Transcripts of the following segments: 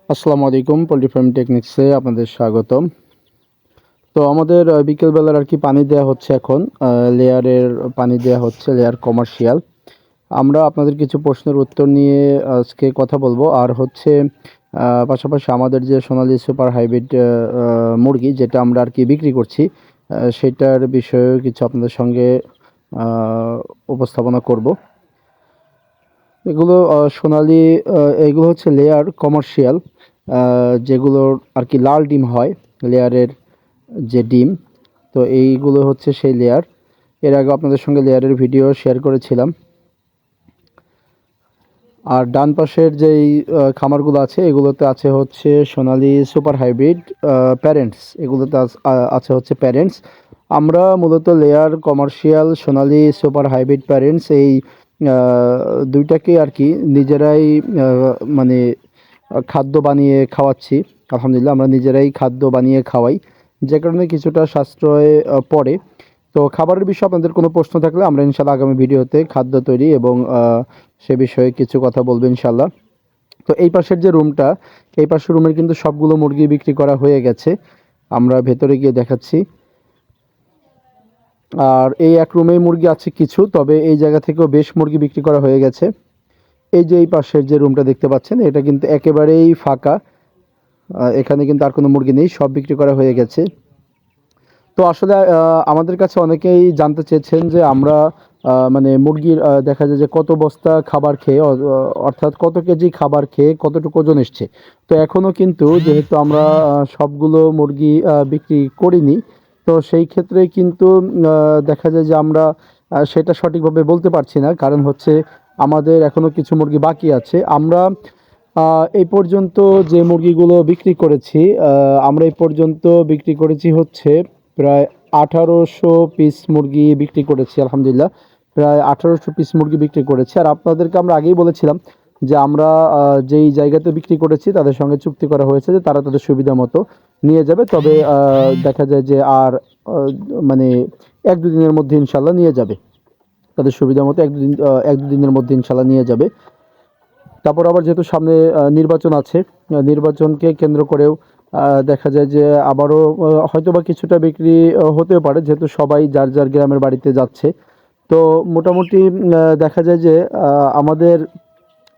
আসসালামু আলাইকুম। Poultry farm টেকনিক্সে আপনাদের স্বাগতম। তো আমাদের বিকেলবেলার আর কি পানি দেওয়া হচ্ছে এখন। লেয়ারের পানি দেওয়া হচ্ছে, লেয়ার কমার্শিয়াল। আমরা আপনাদের কিছু প্রশ্নের উত্তর নিয়ে আজকে কথা বলবো। আর হচ্ছে পাশাপাশি আমাদের যে সোনালী সুপার হাইব্রিড মুরগি যেটা আমরা আর কি বিক্রি করছি, সেটার বিষয়েও কিছু আপনাদের সঙ্গে উপস্থাপনা করব। এগুলো সোনালী, এগুলো হচ্ছে লেয়ার কমার্শিয়াল, যেগুলোর আর কি লাল ডিম হয়, লেয়ারের যে ডিম। তো এইগুলো হচ্ছে সেই লেয়ার। এর আগে আপনাদের সঙ্গে লেয়ারের ভিডিও শেয়ার করেছিলাম। আর ডান পাশের যেই খামারগুলো আছে এগুলোতে আছে হচ্ছে সোনালী সুপার হাইব্রিড প্যারেন্টস, এগুলোতে আছে হচ্ছে প্যারেন্টস। আমরা মূলত লেয়ার কমার্শিয়াল সোনালী সুপার হাইব্রিড প্যারেন্টস এই দুইটাকে আর কি নিজেরাই মানে খাদ্য বানিয়ে খাওয়াচ্ছি। আলহামদুলিল্লাহ আমরা নিজেরাই খাদ্য বানিয়ে খাওয়াই, যে কারণে কিছুটা সাশ্রয় পড়ে। তো খাবারের বিষয়ে আপনাদের কোনো প্রশ্ন থাকলে আমরা ইনশাল্লাহ আগামী ভিডিওতে খাদ্য তৈরি এবং সে বিষয়ে কিছু কথা বলবো ইনশাল্লাহ। তো এই পাশের যে রুমটা, এই পাশের রুমের কিন্তু সবগুলো মুরগি বিক্রি করা হয়ে গেছে। আমরা ভেতরে গিয়ে দেখাচ্ছি। আর এই এক রুমেই মুরগি আছে কিছু, তবে এই জায়গা থেকেও বেশ মুরগি বিক্রি করা হয়ে গেছে। এই যে এই পাশের যে রুমটা দেখতে পাচ্ছেন, এটা কিন্তু একেবারেই ফাঁকা। এখানে কিন্তু আর কোনো মুরগি নেই, সব বিক্রি করা হয়ে গেছে। তো আসলে আমাদের কাছে অনেকেই জানতে চেয়েছেন যে আমরা মানে মুরগির দেখা যায় যে কত বস্তা খাবার খেয়ে অর্থাৎ কত কেজি খাবার খেয়ে কতটুকু ওজন এসছে। তো এখনও কিন্তু যেহেতু আমরা সবগুলো মুরগি বিক্রি করিনি, তো সেই ক্ষেত্রে কিন্তু দেখা যায় যে আমরা সেটা সঠিকভাবে বলতে পারছি না। কারণ হচ্ছে আমাদের এখনও কিছু মুরগি বাকি আছে। আমরা এই পর্যন্ত যে মুরগিগুলো বিক্রি করেছি, আমরা এই পর্যন্ত বিক্রি করেছি হচ্ছে প্রায় 1800 পিস মুরগি বিক্রি করেছি আলহামদুলিল্লাহ। প্রায় 1800 পিস মুরগি বিক্রি করেছি। আর আপনাদেরকে আমরা আগেই বলেছিলাম যে আমরা যেই জায়গাতে বিক্রি করেছি তাদের সঙ্গে চুক্তি করা হয়েছে যে তারা তাদের সুবিধা মতো নিয়ে যাবে। তবে দেখা যায় যে আর মানে 1-2 দিনের মধ্যে ইনশাল্লাহ নিয়ে যাবে, তাদের সুবিধা মতো 1-2 দিনের মধ্যে ইনশাল্লাহ নিয়ে যাবে। তারপর আবার যেহেতু সামনে নির্বাচন আছে, নির্বাচনকে কেন্দ্র করেও দেখা যায় যে আবারও হয়তো বা কিছুটা বিক্রি হতেও পারে, যেহেতু সবাই যার যার গ্রামের বাড়িতে যাচ্ছে। তো মোটামুটি দেখা যায় যে আমাদের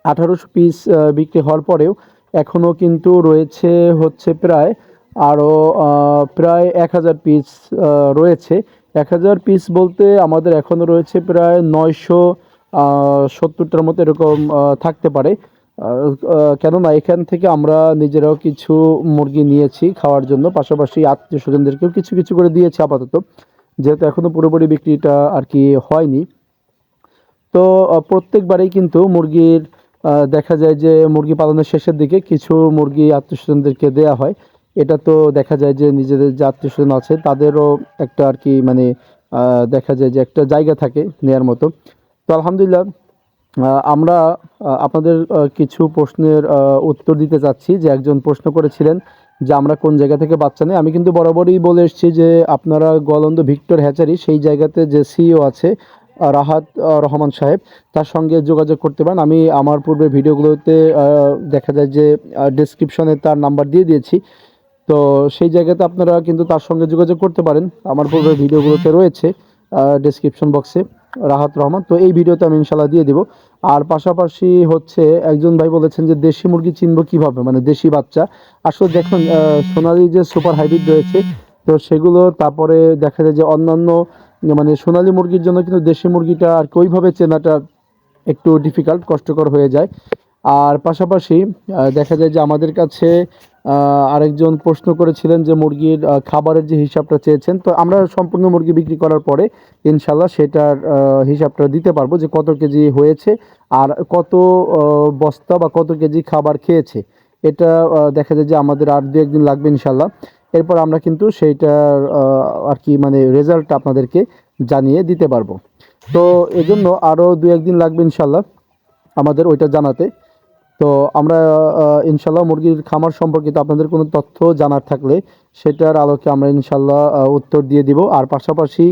1800 পিস বিক্রি হওয়ার পরেও এখনও কিন্তু রয়েছে হচ্ছে প্রায় আরও প্রায় 1000 পিস রয়েছে। 1000 পিস বলতে আমাদের এখনও রয়েছে প্রায় 970টার মতো এরকম থাকতে পারে। কেননা এখান থেকে আমরা নিজেরাও কিছু মুরগি নিয়েছি খাওয়ার জন্য, পাশাপাশি আত্মীয় স্বজনদেরকেও কিছু কিছু করে দিয়েছি আপাতত, যেহেতু এখনও পুরোপুরি বিক্রিটা আর কি হয়নি। তো প্রত্যেকবারেই কিন্তু মুরগির দেখা যায় যে মুরগি পালনের শেষের দিকে কিছু মুরগি আত্মীয়স্বজনদেরকে দেয়া হয়। এটা তো দেখা যায় যে নিজেদের যে আত্মীয়স্বজন আছে তাদেরও একটা আর কি মানে দেখা যায় যে একটা জায়গা থাকে নেয়ার মতো। তো আলহামদুলিল্লাহ আমরা আপনাদের কিছু প্রশ্নের উত্তর দিতে চাচ্ছি। যে একজন প্রশ্ন করেছিলেন যে আমরা কোন জায়গা থেকে বাচ্চা নেই। আমি কিন্তু বরাবরই বলে এসেছি যে আপনারা গোয়ালন্দ ভিক্টর হ্যাচারি সেই জায়গাতে যে সিইও আছে রাহাত রহমান সাহেব, তার সঙ্গে যোগাযোগ করতে পারেন। আমি আমার পূর্বে ভিডিওগুলোতে দেখা যায় যে ডেসক্রিপশনে তার নাম্বার দিয়ে দিয়েছি। তো সেই জায়গাতে আপনারা কিন্তু তার সঙ্গে যোগাযোগ করতে পারেন, আমার পূর্বের ভিডিওগুলোতে রয়েছে ডেসক্রিপশন বক্সে রাহাত রহমান। তো এই ভিডিওতে আমি ইনশাল্লাহ দিয়ে দিব। আর পাশাপাশি হচ্ছে একজন ভাই বলেছেন যে দেশি মুরগি চিনব কিভাবে, মানে দেশি বাচ্চা। আসলে দেখুন সোনালী যে সুপার হাইব্রিড রয়েছে, তো সেগুলো তারপরে দেখা যায় যে অন্যান্য মানে সোনালী মুরগির জন্য কিন্তু দেশি মুরগিটা আর কি ওইভাবে চেনাটা একটু ডিফিকাল্ট, কষ্টকর হয়ে যায়। আর পাশাপাশি দেখা যায় যে আমাদের কাছে আরেকজন প্রশ্ন করেছিলেন যে মুরগির খাবারের যে হিসাবটা চেয়েছেন। তো আমরা সম্পূর্ণ মুরগি বিক্রি করার পরে ইনশাল্লাহ সেটার হিসাবটা দিতে পারবো যে কত কেজি হয়েছে আর কত বস্তা বা কত কেজি খাবার খেয়েছে। এটা দেখা যায় যে আমাদের আর 2-1 দিন লাগবে ইনশাল্লাহ। এরপর আমরা কিন্তু সেইটার আর কি মানে রেজাল্টটা আপনাদেরকে জানিয়ে দিতে পারবো। তো এজন্য আরও 2-1 দিন লাগবে ইনশাল্লাহ আমাদের ওইটা জানাতে। তো আমরা ইনশাল্লাহ মুরগির খামার সম্পর্কিত আপনাদের কোনো তথ্য জানার থাকলে সেটার আলোকে আমরা ইনশাল্লাহ উত্তর দিয়ে দিব। আর পাশাপাশি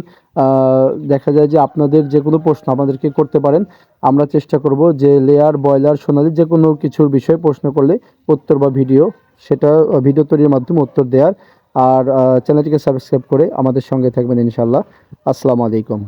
দেখা যায় যে আপনাদের যে কোনো প্রশ্ন আমাদেরকে করতে পারেন। আমরা চেষ্টা করব যে লেয়ার, ব্রয়লার, সোনালী যে কোনো কিছুর বিষয়ে প্রশ্ন করলে উত্তর বা ভিডিও, সেটা ভিডিও তৈরির মাধ্যমে উত্তর দেওয়ার। আর চ্যানেলটিকে সাবস্ক্রাইব করে আমাদের সঙ্গে থাকবেন ইনশাআল্লাহ। আসসালামু আলাইকুম।